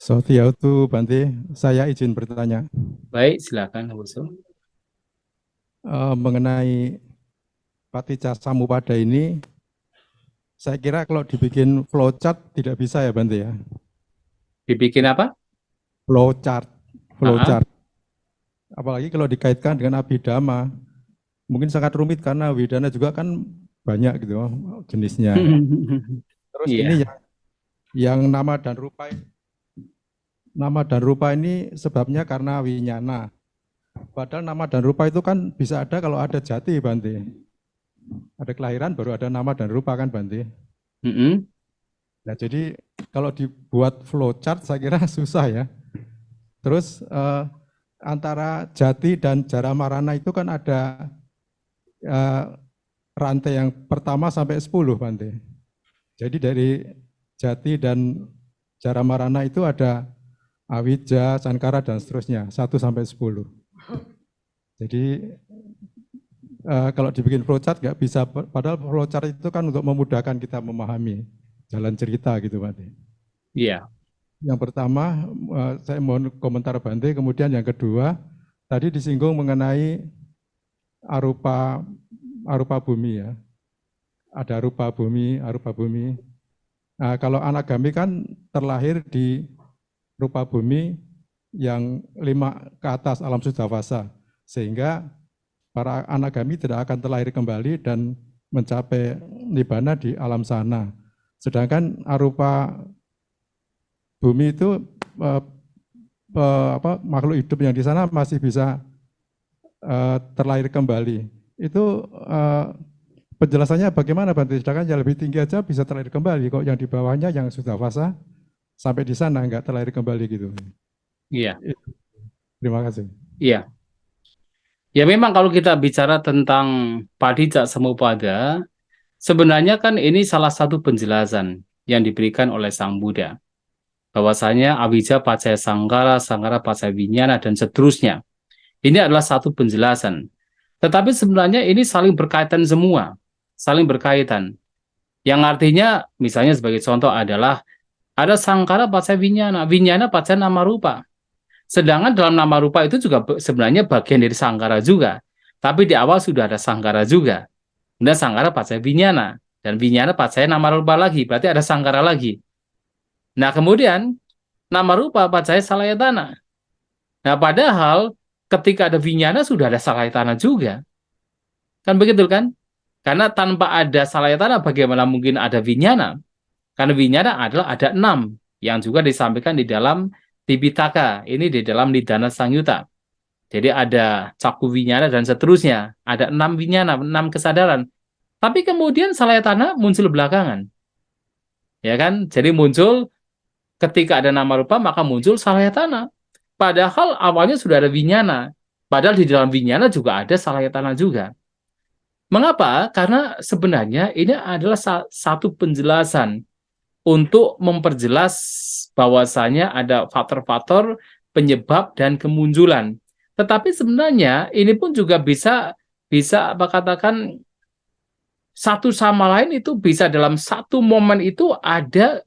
Sotiautu Bante, saya izin bertanya Baik, silakan, Huso. mengenai Paticca Samuppada ini. Saya kira kalau dibikin flowchart tidak bisa ya Bante ya. Dibikin apa? Flowchart, Ah, flowchart. Apalagi kalau dikaitkan dengan Abhidhamma, mungkin sangat rumit karena Widana juga kan banyak gitu jenisnya. Terus ini Iya, yang nama dan rupa ini sebabnya karena winyana. Padahal nama dan rupa itu kan bisa ada kalau ada jati Bante. Ada kelahiran baru ada nama dan rupa kan Bante. mm-mm. Nah, jadi kalau dibuat flowchart saya kira susah ya. Terus antara jati dan jara marana itu kan ada eh, rantai yang pertama sampai 10 Bante. Jadi dari jati dan jara marana itu ada awija, sankara dan seterusnya 1 sampai 10. Jadi kalau dibikin flowchart nggak bisa, padahal flowchart itu kan untuk memudahkan kita memahami jalan cerita gitu Bante. Iya. Yang pertama, saya mohon komentar Bante. Kemudian yang kedua, tadi disinggung mengenai arupa arupa bumi ya. Ada arupa bumi. Nah, kalau anagami kan terlahir di rupa bumi yang 5 ke atas alam sudhavasa, sehingga para anagami tidak akan terlahir kembali dan mencapai nibbana di alam sana. Sedangkan arupa bumi itu eh, makhluk hidup yang di sana masih bisa terlahir kembali. Itu penjelasannya bagaimana Bante? Sedangkan yang lebih tinggi aja bisa terlahir kembali, kok yang di bawahnya yang sudah fasa sampai di sana nggak terlahir kembali gitu. Iya, Terima kasih. iya. Ya memang kalau kita bicara tentang Padicca Samuppada, sebenarnya kan ini salah satu penjelasan yang diberikan oleh Sang Buddha. Bahwasanya Avijja Pacaya Sankhara, Sankhara Pacaya Viññāna, dan seterusnya. Ini adalah satu penjelasan. Tetapi sebenarnya ini saling berkaitan semua. Saling berkaitan. Yang artinya, misalnya sebagai contoh adalah ada Sankhara Pacaya Viññāna, Viññāna Pacaya Nama Rupa. Sedangkan dalam nama rupa itu juga sebenarnya bagian dari sangkara juga. Tapi di awal sudah ada sangkara juga. Kemudian sangkara pacaya vinyana. Dan vinyana pacaya nama rupa lagi. Berarti ada sangkara lagi. Nah kemudian nama rupa pacaya salayatana. Nah padahal ketika ada vinyana sudah ada salayatana juga. Kan begitu kan? Karena tanpa ada salayatana bagaimana mungkin ada vinyana? Karena vinyana adalah ada 6. Yang juga disampaikan di dalam Tipitaka. Ini di dalam Nidana Sangyuta. Jadi ada caku winyana dan seterusnya. Ada 6 winyana, 6 kesadaran. Tapi kemudian salayatana muncul belakangan. Ya kan? Jadi muncul ketika ada nama rupa maka muncul salayatana. Padahal awalnya sudah ada winyana. Padahal di dalam winyana juga ada salayatana juga. Mengapa? Karena sebenarnya ini adalah satu penjelasan untuk memperjelas bahwasanya ada faktor-faktor penyebab dan kemunculan. Tetapi sebenarnya ini pun juga bisa bisa apa katakan satu sama lain itu bisa dalam satu momen itu ada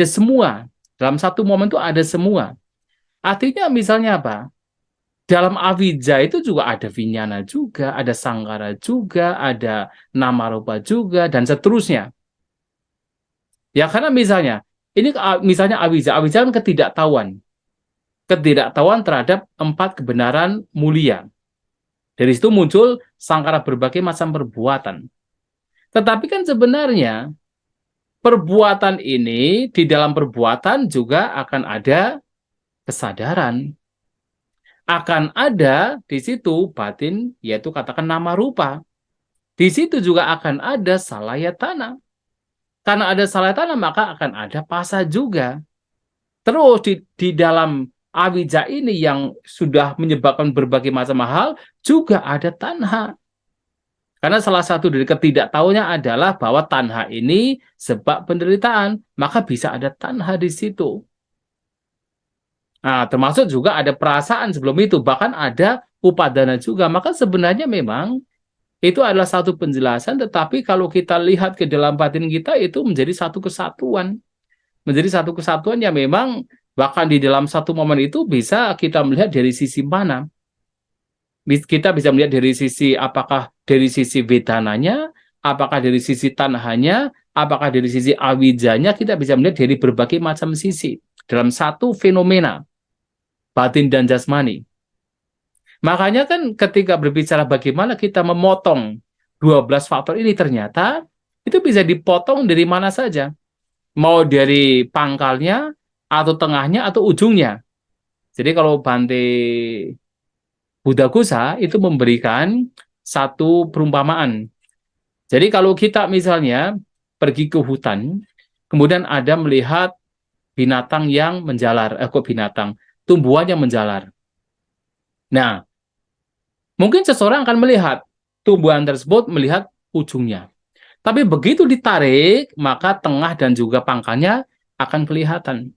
semua. Dalam satu momen itu ada semua. Artinya misalnya apa? Dalam avidya itu juga ada vinyana juga, ada sanggara juga, ada nama rupa juga dan seterusnya. Ya karena misalnya ini misalnya avidya, avidya kan ketidaktahuan terhadap 4 kebenaran mulia. Dari situ muncul sangkara berbagai macam perbuatan. Tetapi kan sebenarnya perbuatan ini di dalam perbuatan juga akan ada kesadaran. Akan ada di situ batin, yaitu katakan nama rupa. Di situ juga akan ada salayatana. Karena ada salayatana maka akan ada pasa juga. Terus di dalam awija ini yang sudah menyebabkan berbagai macam hal juga ada tanha. Karena salah satu dari ketidaktahuannya adalah bahwa tanha ini sebab penderitaan, maka bisa ada tanha di situ. Nah, termasuk juga ada perasaan sebelum itu, bahkan ada upadana juga. Maka sebenarnya memang itu adalah satu penjelasan, tetapi kalau kita lihat ke dalam batin kita itu menjadi satu kesatuan. Menjadi satu kesatuan yang memang Bahkan di dalam satu momen itu bisa kita melihat dari sisi mana. Kita bisa melihat dari sisi apakah dari sisi vedananya, apakah dari sisi tanahanya, apakah dari sisi awijanya, kita bisa melihat dari berbagai macam sisi dalam satu fenomena batin dan jasmani. Makanya kan ketika berbicara bagaimana kita memotong 12 faktor ini, ternyata itu bisa dipotong dari mana saja. Mau dari pangkalnya, atau tengahnya, atau ujungnya. Jadi kalau Bante Buddhagosa itu memberikan satu perumpamaan. Jadi kalau kita misalnya pergi ke hutan, kemudian ada melihat binatang yang menjalar, kok binatang, tumbuhan yang menjalar. Nah, mungkin seseorang akan melihat tumbuhan tersebut, melihat ujungnya. Tapi begitu ditarik, maka tengah dan juga pangkalnya akan kelihatan.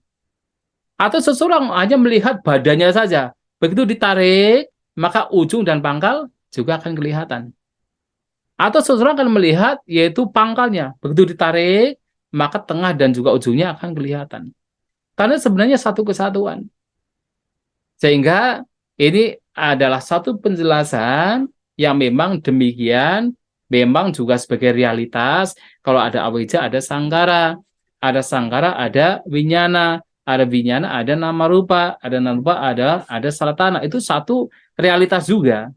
Atau seseorang hanya melihat badannya saja. Begitu ditarik, maka ujung dan pangkal juga akan kelihatan. Atau seseorang akan melihat yaitu pangkalnya. Begitu ditarik, maka tengah dan juga ujungnya akan kelihatan. Karena sebenarnya satu kesatuan. Sehingga ini adalah satu penjelasan yang memang demikian, memang juga sebagai realitas. Kalau ada awija, ada sangkara. Ada sangkara, ada winyana. Ada winyana, ada nama rupa. Ada nama rupa, ada salatana. Itu satu realitas juga.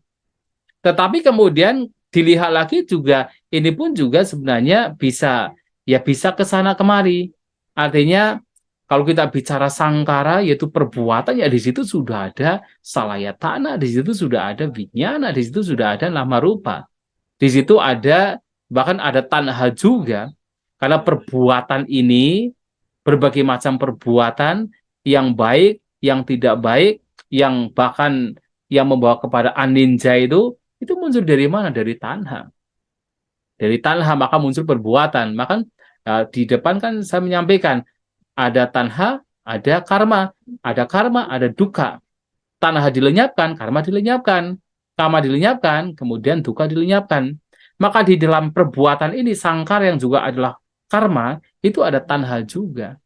Tetapi kemudian dilihat lagi juga, ini pun juga sebenarnya bisa, ya bisa ke sana kemari. Artinya kalau kita bicara sangkara, yaitu perbuatan, ya di situ sudah ada salayatana, di situ sudah ada vinyana, di situ sudah ada nama rupa. Di situ ada, bahkan ada tanha juga. Karena perbuatan ini, berbagai macam perbuatan, yang baik, yang tidak baik, yang bahkan yang membawa kepada aninja itu muncul dari mana? Dari tanha. Dari tanha maka muncul perbuatan. Maka di depan kan saya menyampaikan, ada tanha, ada karma, ada duka. Tanha dilenyapkan, karma dilenyapkan. Karma dilenyapkan, kemudian duka dilenyapkan. Maka di dalam perbuatan ini, sangkar yang juga adalah karma, itu ada tanha juga.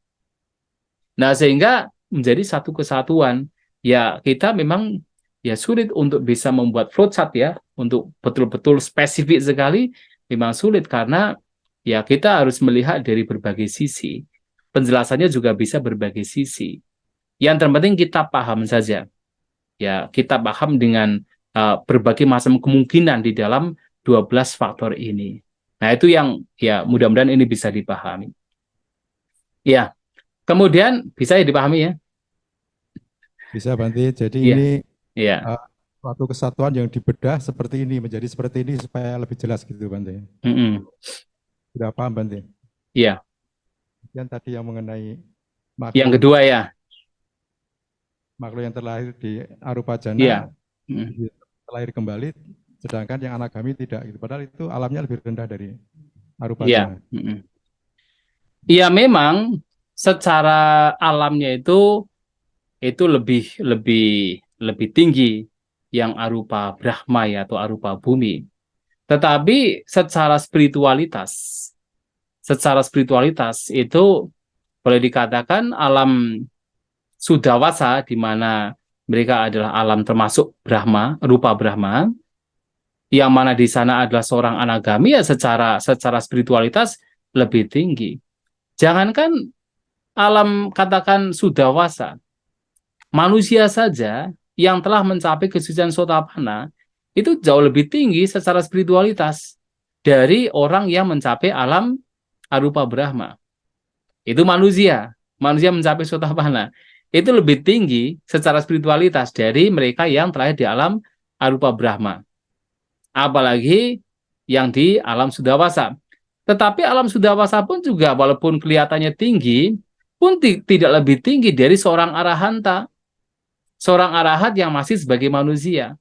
Nah, sehingga menjadi satu kesatuan. Ya, kita memang ya sulit untuk bisa membuat flowchart ya, untuk betul-betul spesifik sekali, memang sulit karena ya kita harus melihat dari berbagai sisi. Penjelasannya juga bisa berbagai sisi. Yang terpenting kita paham saja. Ya, kita paham dengan berbagai macam kemungkinan di dalam 12 faktor ini. Nah, itu yang ya mudah-mudahan ini bisa dipahami. Ya, kemudian bisa ya dipahami ya. Bisa Bante. Jadi Iya, ini iya. suatu kesatuan yang dibedah seperti ini, menjadi seperti ini supaya lebih jelas gitu Bante. Mm-mm. Sudah paham Bante? Iya. Dan tadi yang mengenai Yang makhluk kedua ya. makhluk yang terlahir di arupa Iya. jana terlahir kembali, sedangkan yang anagami tidak gitu. Padahal itu alamnya lebih rendah dari arupa Iya. jana. Iya, memang secara alamnya itu lebih lebih lebih tinggi yang arupa Brahma ya, atau arupa bumi. Tetapi secara spiritualitas itu boleh dikatakan alam Sudawasa, di mana mereka adalah alam termasuk Brahma, rupa Brahma, yang mana di sana adalah seorang anagami, ya secara spiritualitas lebih tinggi. Jangankan alam katakan Sudawasa, manusia saja yang telah mencapai kesucian Sotapanna itu jauh lebih tinggi secara spiritualitas dari orang yang mencapai alam arupa Brahma. Itu manusia mencapai Sotapanna itu lebih tinggi secara spiritualitas dari mereka yang terlahir di alam arupa Brahma. Apalagi yang di alam Sudawasa. Tetapi alam Sudawasa pun juga walaupun kelihatannya tinggi, pun tidak lebih tinggi dari seorang arahanta. Seorang arahat yang masih sebagai manusia.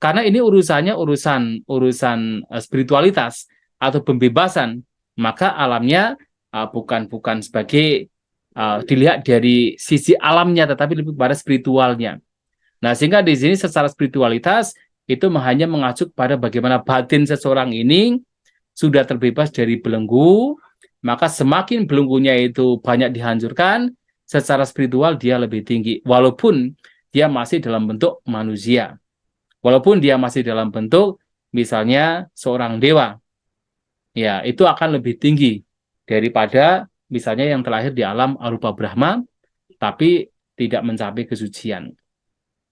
Karena ini urusannya urusan spiritualitas atau pembebasan. Maka alamnya bukan sebagai dilihat dari sisi alamnya, tetapi lebih pada spiritualnya. Nah, sehingga di sini secara spiritualitas itu hanya mengacu pada bagaimana batin seseorang ini sudah terbebas dari belenggu, maka semakin belenggunya itu banyak dihancurkan, secara spiritual dia lebih tinggi, walaupun dia masih dalam bentuk manusia, walaupun dia masih dalam bentuk misalnya seorang dewa, ya itu akan lebih tinggi daripada misalnya yang terlahir di alam arupa Brahma, tapi tidak mencapai kesucian.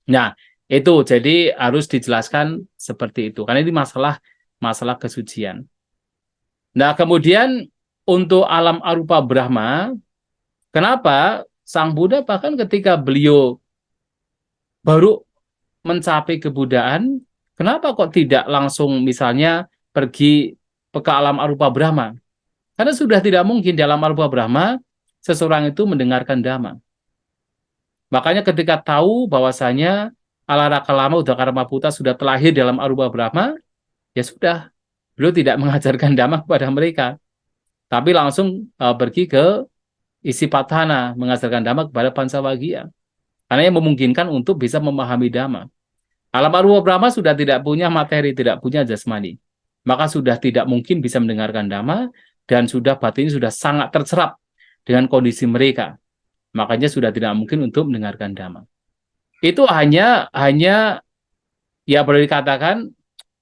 Nah, itu jadi harus dijelaskan seperti itu, karena ini masalah kesucian. Nah, kemudian untuk alam arupa Brahma, kenapa Sang Buddha bahkan ketika beliau baru mencapai kebudaan, kenapa kok tidak langsung misalnya pergi ke alam arupa Brahma? Karena sudah tidak mungkin di alam arupa Brahma seseorang itu mendengarkan Dhamma. Makanya ketika tahu bahwasanya Alara Kalama Udakarma Putra sudah terlahir dalam arupa Brahma, ya sudah, beliau tidak mengajarkan Dhamma kepada mereka, tapi langsung pergi ke Isipatthana, mengajarkan Dhamma kepada Pancawagya. Karena yang memungkinkan untuk bisa memahami Dhamma. Alam arupa Brahma sudah tidak punya materi, tidak punya jasmani. Maka sudah tidak mungkin bisa mendengarkan Dhamma, dan sudah batinnya sudah sangat terserap dengan kondisi mereka. Makanya sudah tidak mungkin untuk mendengarkan Dhamma. Itu hanya ya boleh dikatakan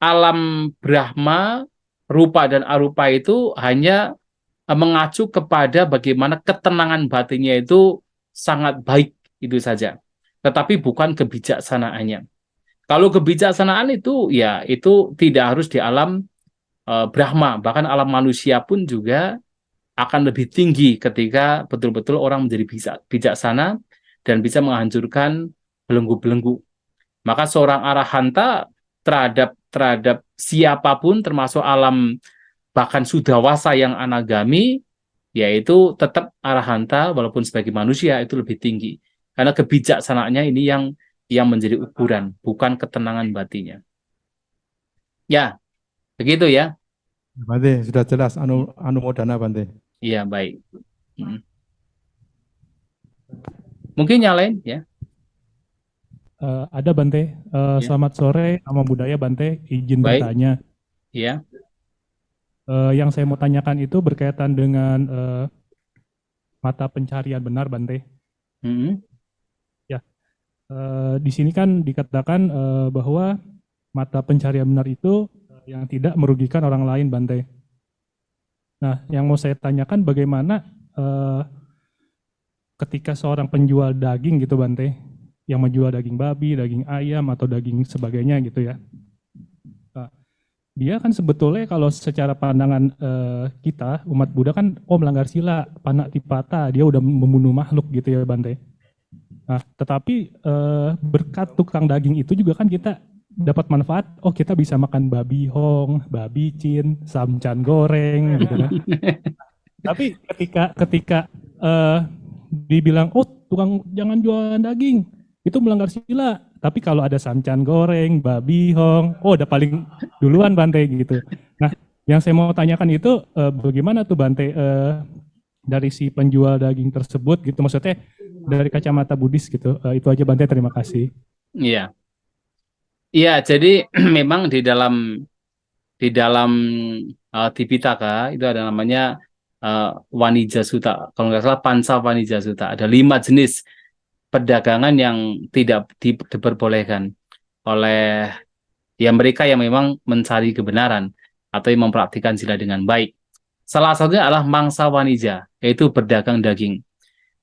alam Brahma, rupa dan arupa itu hanya mengacu kepada bagaimana ketenangan batinnya itu sangat baik, itu saja. Tetapi bukan kebijaksanaannya. Kalau kebijaksanaan itu, ya itu tidak harus di alam Brahma, bahkan alam manusia pun juga akan lebih tinggi ketika betul-betul orang menjadi bijaksana dan bisa menghancurkan belenggu-belenggu. Maka seorang arahanta terhadap siapapun, termasuk alam bahkan sudawasa yang anagami, yaitu tetap arahanta walaupun sebagai manusia itu lebih tinggi. Karena kebijaksanaannya ini yang menjadi ukuran, bukan ketenangan batinnya. Ya, begitu ya. Bante, sudah jelas anumodana Bante. Iya, baik. Mungkin yang lain ya. Ada Bante. Selamat sore, nama budaya Bante. Izin Baik. bertanya. Iya. Yang saya mau tanyakan itu berkaitan dengan mata pencarian benar Bante. Ya. Di sini kan dikatakan bahwa mata pencarian benar itu yang tidak merugikan orang lain Bante. Nah, yang mau saya tanyakan bagaimana ketika seorang penjual daging gitu Bante, yang menjual daging babi, daging ayam, atau daging sebagainya gitu ya. Nah, dia kan sebetulnya kalau secara pandangan kita, umat Buddha kan, melanggar sila, panatipata, dia udah membunuh makhluk gitu ya Bante. Nah, tetapi berkat tukang daging itu juga kan kita dapat manfaat, kita bisa makan babi hong, babi cin, samcan goreng gitu kan. Tapi ketika dibilang, tukang jangan jualan daging, itu melanggar sila. Tapi kalau ada samcan goreng, babi hong, udah paling duluan Bante gitu. Nah, yang saya mau tanyakan itu bagaimana tuh Bante dari si penjual daging tersebut gitu, maksudnya dari kacamata Buddhis gitu. Itu aja Bante, terima kasih. Iya. Iya, jadi memang di dalam Tipitaka itu ada namanya Wanija Sutta. Kalau nggak salah Panca Wanija Sutta. Ada 5 jenis perdagangan yang tidak diperbolehkan oleh mereka yang memang mencari kebenaran atau yang mempraktikkan sila dengan baik. Salah satunya adalah mangsa wanija, yaitu berdagang daging.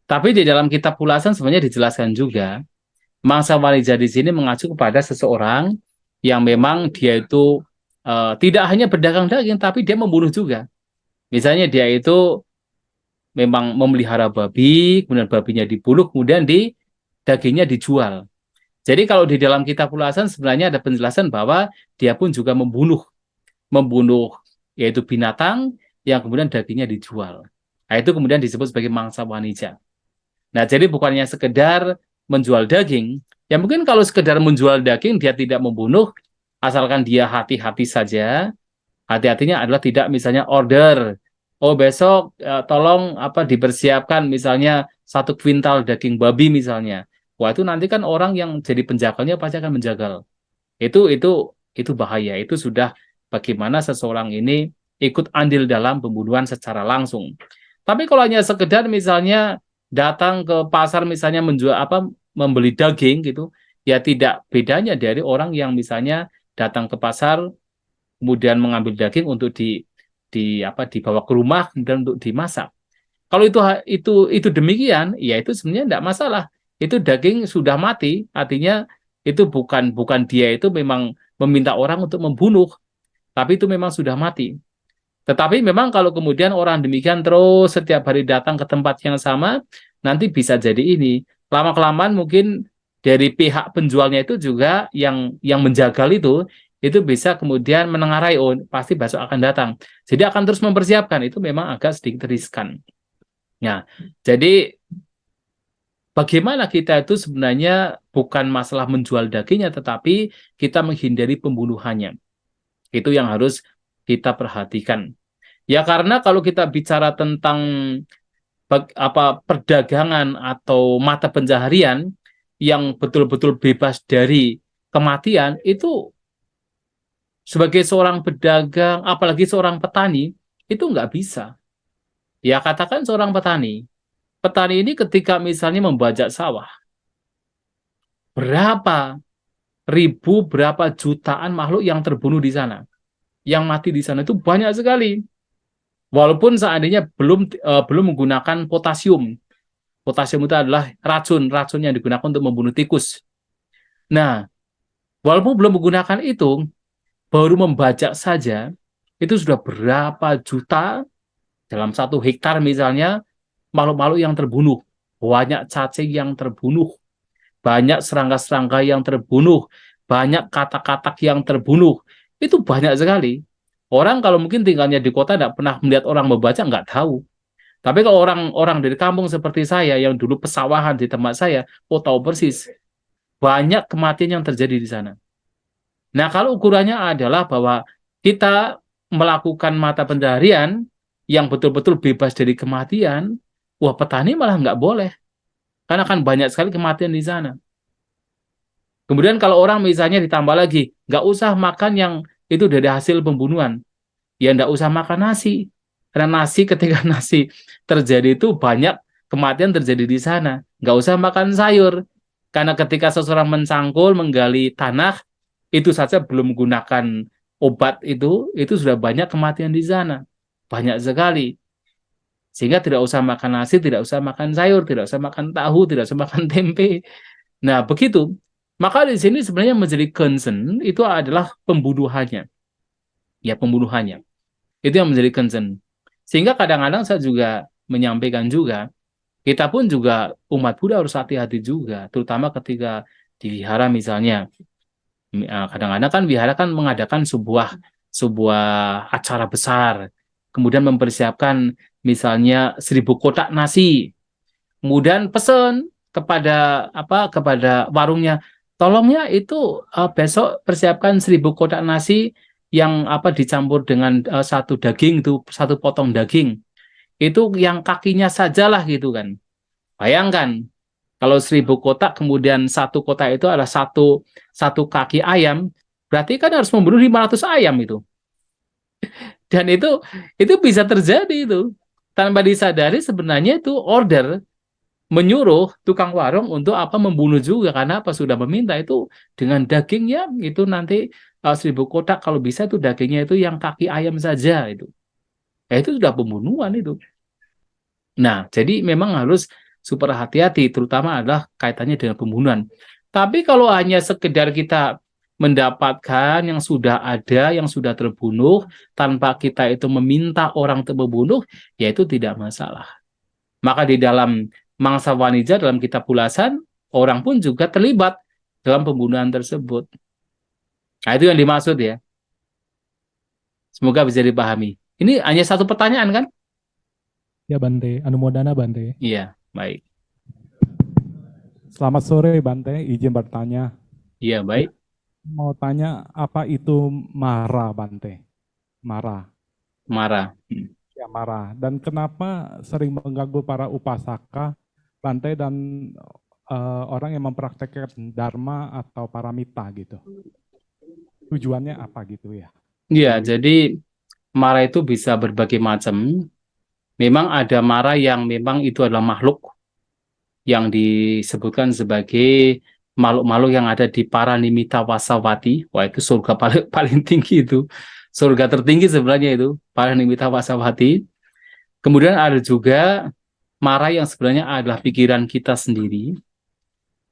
Tapi di dalam kitab Ulasan sebenarnya dijelaskan juga mangsa wanija di sini mengacu kepada seseorang yang memang dia itu tidak hanya berdagang daging, tapi dia membunuh juga. Misalnya dia itu memang memelihara babi, kemudian babinya dibunuh, kemudian dagingnya dijual. Jadi kalau di dalam kitab Ulasan sebenarnya ada penjelasan bahwa dia pun juga membunuh yaitu binatang yang kemudian dagingnya dijual. Nah, itu kemudian disebut sebagai mangsa wanija. Nah, jadi bukannya sekedar menjual daging, ya mungkin kalau sekedar menjual daging dia tidak membunuh, asalkan dia hati-hati saja. Hati-hatinya adalah tidak misalnya order, besok tolong dipersiapkan misalnya 1 kuintal daging babi misalnya. Wah, itu nanti kan orang yang jadi penjagalnya pasti akan menjagal. Itu bahaya. Itu sudah bagaimana seseorang ini ikut andil dalam pembunuhan secara langsung. Tapi kalau hanya sekedar misalnya datang ke pasar misalnya menjual membeli daging gitu, ya tidak bedanya dari orang yang misalnya datang ke pasar kemudian mengambil daging untuk dibawa ke rumah dan untuk dimasak. Kalau itu demikian, ya itu sebenarnya tidak masalah. Itu daging sudah mati, artinya itu bukan dia itu memang meminta orang untuk membunuh, tapi itu memang sudah mati. Tetapi memang kalau kemudian orang demikian terus setiap hari datang ke tempat yang sama, nanti bisa jadi ini. Lama-kelamaan mungkin dari pihak penjualnya itu juga yang menjagal itu bisa kemudian menengarai, oh pasti besok akan datang. Jadi akan terus mempersiapkan, itu memang agak sedikit riskan. Nah, jadi bagaimana kita itu sebenarnya bukan masalah menjual dagingnya, tetapi kita menghindari pembunuhannya. Itu yang harus kita perhatikan. Ya karena kalau kita bicara tentang perdagangan atau mata pencaharian yang betul-betul bebas dari kematian, itu sebagai seorang pedagang, apalagi seorang petani, itu nggak bisa. Ya katakan seorang petani. Petani ini ketika misalnya membajak sawah, berapa ribu, berapa jutaan makhluk yang terbunuh di sana. Yang mati di sana itu banyak sekali. Walaupun seandainya belum menggunakan potasium. Potasium itu adalah racun yang digunakan untuk membunuh tikus. Nah, walaupun belum menggunakan itu, baru membajak saja, itu sudah berapa juta dalam 1 hektar misalnya, makhluk-makhluk yang terbunuh. Banyak cacing yang terbunuh, banyak serangga-serangga yang terbunuh, banyak katak-katak yang terbunuh. Itu banyak sekali. Orang kalau mungkin tinggalnya di kota tidak pernah melihat orang membaca, nggak tahu. Tapi kalau orang-orang dari kampung seperti saya yang dulu pesawahan di tempat saya, oh tahu persis banyak kematian yang terjadi di sana. Nah, kalau ukurannya adalah bahwa kita melakukan mata pencaharian yang betul-betul bebas dari kematian, wah petani malah nggak boleh. Karena akan banyak sekali kematian di sana. Kemudian kalau orang misalnya ditambah lagi, nggak usah makan yang itu dari hasil pembunuhan. Ya nggak usah makan nasi. Karena nasi ketika nasi terjadi itu banyak kematian terjadi di sana. Nggak usah makan sayur. Karena ketika seseorang mencangkul, menggali tanah, itu saja belum menggunakan obat itu sudah banyak kematian di sana. Banyak sekali. Sehingga tidak usah makan nasi, tidak usah makan sayur, tidak usah makan tahu, tidak usah makan tempe. Nah, begitu. Maka di sini sebenarnya menjadi concern itu adalah pembunuhannya. Ya, pembunuhannya. Itu yang menjadi concern. Sehingga kadang-kadang saya juga menyampaikan juga, kita pun juga umat Buddha harus hati-hati juga, terutama ketika di wihara misalnya. Kadang-kadang kan wihara kan mengadakan sebuah acara besar, kemudian mempersiapkan misalnya 1.000 kotak nasi, kemudian pesan kepada warungnya, tolongnya itu besok persiapkan 1.000 kotak nasi yang dicampur dengan satu daging itu, satu potong daging itu yang kakinya sajalah gitu kan. Bayangkan kalau 1.000 kotak kemudian satu kotak itu adalah satu kaki ayam, berarti kan harus membunuh 500 ayam itu. Dan itu bisa terjadi itu tanpa disadari, sebenarnya itu order menyuruh tukang warung untuk membunuh juga, karena sudah meminta itu dengan dagingnya itu nanti 1.000 kotak, kalau bisa itu dagingnya itu yang kaki ayam saja itu. Itu sudah pembunuhan itu. Nah, jadi memang harus super hati-hati, terutama adalah kaitannya dengan pembunuhan. Tapi kalau hanya sekedar kita mendapatkan yang sudah ada, yang sudah terbunuh, tanpa kita itu meminta orang untuk membunuh, ya itu tidak masalah. Maka di dalam Mangsa Wanija, dalam kitab Ulasan, orang pun juga terlibat dalam pembunuhan tersebut. Nah, itu yang dimaksud ya. Semoga bisa dipahami. Ini hanya satu pertanyaan kan? Ya Bante, Anumodana Bante. Iya, baik. Selamat sore Bante, izin bertanya. Iya, baik. Mau tanya apa itu mara Bante? Mara. Marah. Ya mara. Dan kenapa sering mengganggu para upasaka Bante dan orang yang mempraktekkan dharma atau paramita gitu? Tujuannya apa gitu ya? Iya, jadi marah itu bisa berbagai macam. Memang ada marah yang memang itu adalah makhluk. yang disebutkan sebagai makhluk-makhluk yang ada di Paranimita Wasawati. Wah, itu surga paling, paling tinggi itu. Surga tertinggi sebenarnya itu, Paranimita Wasawati. Kemudian ada juga Mara yang sebenarnya adalah pikiran kita sendiri.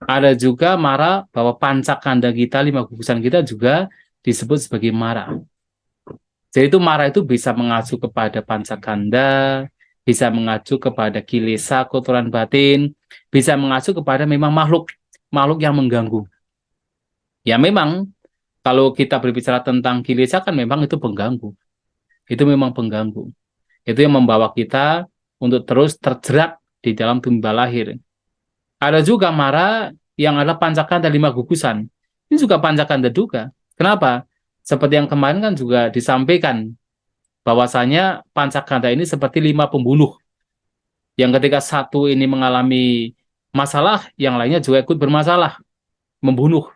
Ada juga Mara bahwa pancakanda kita, 5 gugusan kita juga disebut sebagai Mara. Jadi itu Mara itu bisa mengacu kepada pancakanda, bisa mengacu kepada kilesa, kotoran batin, bisa mengacu kepada memang makhluk yang mengganggu. Ya memang kalau kita berbicara tentang kilesa kan memang itu pengganggu. Itu memang pengganggu. Itu yang membawa kita untuk terus terjerat di dalam tumba lahir. Ada juga Mara yang adalah pancakanda 5 gugusan. Ini juga pancakanda juga. Kenapa? Seperti yang kemarin kan juga disampaikan bahwasanya pancakanda ini seperti 5 pembunuh. Yang ketika satu ini mengalami masalah, yang lainnya juga ikut bermasalah, membunuh.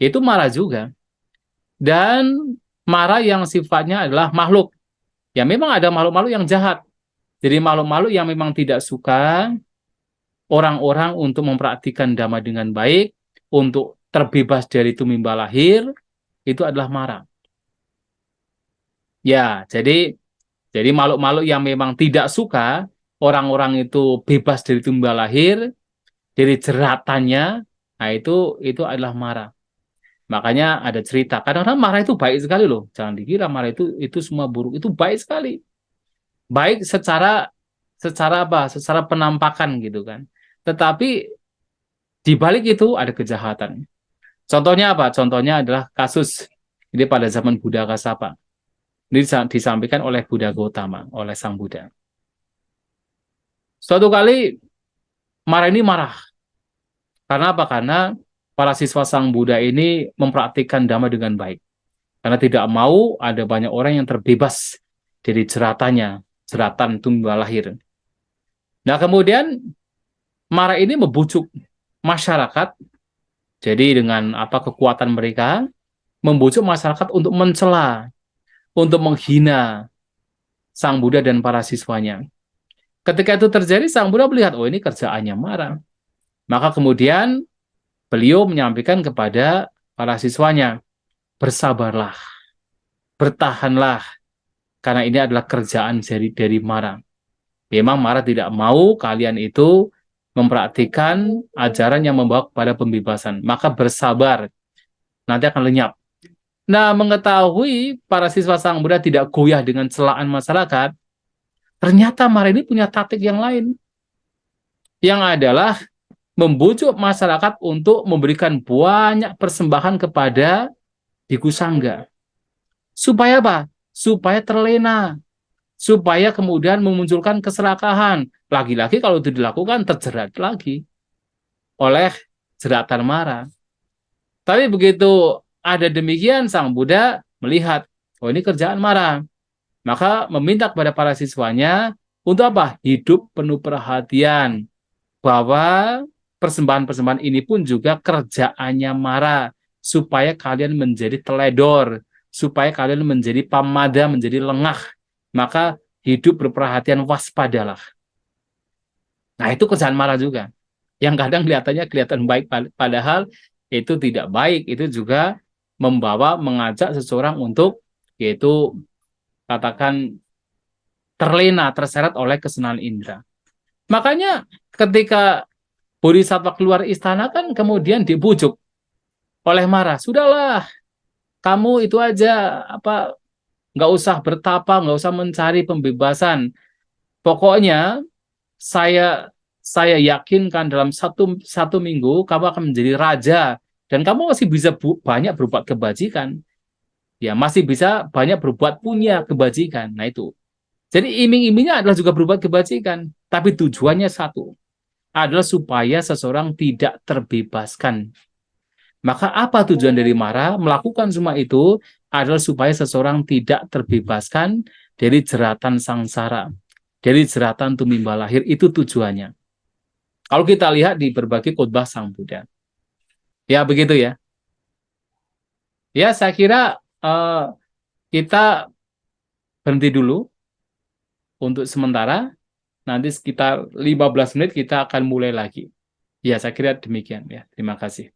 Itu Mara juga. Dan Mara yang sifatnya adalah makhluk. Ya memang ada makhluk-makhluk yang jahat. Jadi makhluk-makhluk yang memang tidak suka orang-orang untuk mempraktikkan dhamma dengan baik, untuk terbebas dari tumimba lahir, itu adalah Mara. Ya, jadi makhluk-makhluk yang memang tidak suka orang-orang itu bebas dari tumimba lahir, dari jeratannya, nah itu adalah Mara. Makanya ada cerita. Kadang-kadang Mara itu baik sekali loh. Jangan dikira Mara itu semua buruk. Itu baik sekali. Baik secara apa? Secara penampakan gitu kan. Tetapi di balik itu ada kejahatan. Contohnya apa? Contohnya adalah kasus ini pada zaman Buddha Kasapa. Ini disampaikan oleh Buddha Gautama, oleh Sang Buddha. Suatu kali Mara ini marah. Karena apa? Karena para siswa Sang Buddha ini mempraktikkan dhamma dengan baik. Karena tidak mau ada banyak orang yang terbebas dari jeratannya, jeratan tumbuh lahir. Nah, kemudian Mara ini membujuk masyarakat, jadi dengan apa kekuatan mereka, membujuk masyarakat untuk mencela, untuk menghina Sang Buddha dan para siswanya. Ketika itu terjadi, Sang Buddha melihat, oh ini kerjaannya Mara. Maka kemudian beliau menyampaikan kepada para siswanya, bersabarlah, bertahanlah, karena ini adalah kerjaan dari Mara. Memang Mara tidak mau kalian itu mempraktikkan ajaran yang membawa kepada pembebasan. Maka bersabar, nanti akan lenyap. Nah, mengetahui para siswa Sang Buddha tidak goyah dengan celaan masyarakat, ternyata Mara ini punya taktik yang lain. Yang adalah membujuk masyarakat untuk memberikan banyak persembahan kepada Biku Sangga. Supaya apa? Supaya terlena. Supaya kemudian memunculkan keserakahan. Lagi-lagi kalau itu dilakukan terjerat lagi oleh jeratan Mara. Tapi begitu ada demikian, Sang Buddha melihat, oh ini kerjaan Mara. Maka meminta kepada para siswanya untuk apa? Hidup penuh perhatian. Bahwa persembahan-persembahan ini pun juga kerjaannya Mara. Supaya kalian menjadi teledor. Supaya kalian menjadi pamada, menjadi lengah. Maka hidup berperhatian, waspadalah. Nah, itu kerjaan Mara juga. Yang kadang kelihatannya kelihatan baik, padahal itu tidak baik. Itu juga mengajak seseorang untuk, yaitu katakan terlena, terseret oleh kesenangan indera. Makanya ketika Bodhisattva keluar istana kan kemudian dibujuk oleh Mara. Sudahlah, kamu itu aja apa nggak usah bertapa, nggak usah mencari pembebasan. Pokoknya saya yakinkan dalam satu minggu kamu akan menjadi raja dan kamu masih bisa banyak berbuat kebajikan. Ya, masih bisa banyak berbuat punya kebajikan. Nah itu. Jadi iming-imingnya adalah juga berbuat kebajikan, tapi tujuannya satu, adalah supaya seseorang tidak terbebaskan. Maka apa tujuan dari Mara? Melakukan semua itu adalah supaya seseorang tidak terbebaskan dari jeratan sangsara, dari jeratan tumimba lahir. Itu tujuannya. Kalau kita lihat di berbagai khotbah Sang Buddha. Ya begitu ya. Ya saya kira kita berhenti dulu untuk sementara. Nanti sekitar 15 menit kita akan mulai lagi. Ya, saya kira demikian ya. Terima kasih.